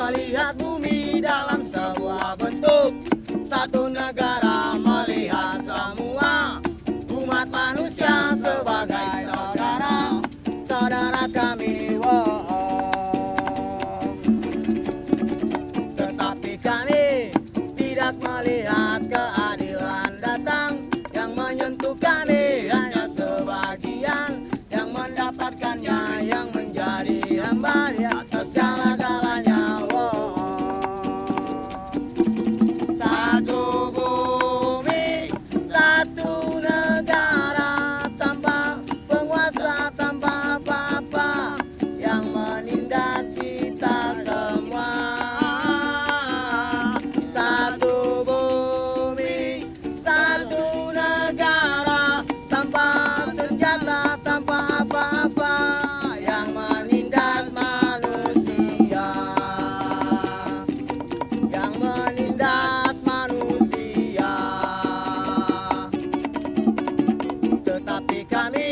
melihat bumi dalam sebuah bentuk. Satu negara melihat semua umat manusia sebagai saudara, saudara kami. Tetapi kami tidak melihat keadilan datang yang menyentuh kami, hanya sebagian yang mendapatkannya, yang menjadi hamba di atas segala-galanya. Satu bumi, satu negara, tanpa penguasa, tanpa apa-apa yang menindas kita semua. Satu bumi, satu negara, tanpa senjata, tanpa apa-apa yang menindas manusia, yang menindas manusia. Tetapi kami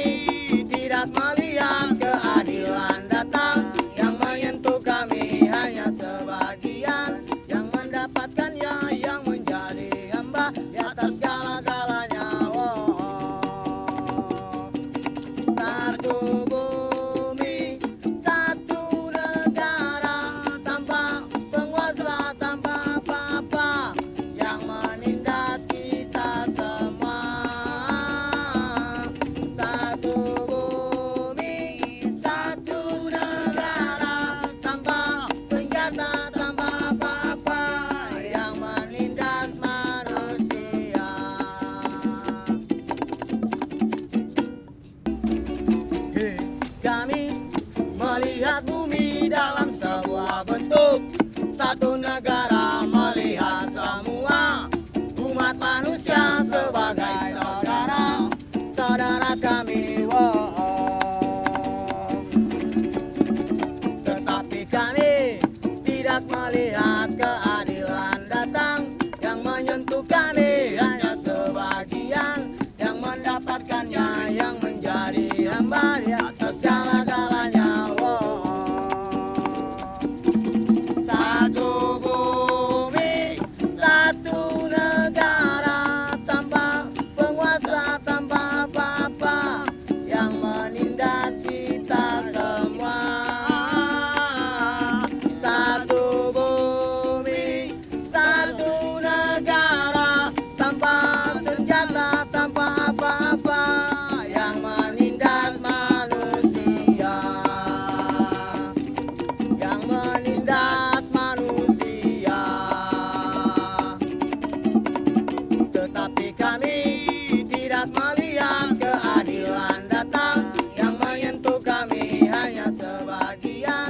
tidak melihat keadilan datang yang menyentuh kami, hanya sebagian yang mendapatkannya, yang menjadi hamba di atas segala-galanya. Satu bumi, satu negara, tanpa penguasa, tanpa apa-apa yang menindas kita semua. Satu bumi, satu negara, tanpa senjata, tanpa apa-apa yang menindas manusia. Kami melihat bumi dalam sebuah bentuk. Satu negara melihat semua umat manusia sebagai saudara, saudara kami. Tetapi kami tidak melihat keadilan datang yang menyentuh kami, hanya sebagian yang mendapatkannya, yang menjadi hamba di atas segala-galanya. Satu bumi, satu negara, tanpa penguasa, tanpa apa-apa yang menindas kita semua. Satu bumi, satu negara, tanpa senjata, tanpa apa-apa yang menindas manusia, yang menindas manusia. Tetapi kami tidak melihat keadilan datang yang menyentuh kami, hanya sebagian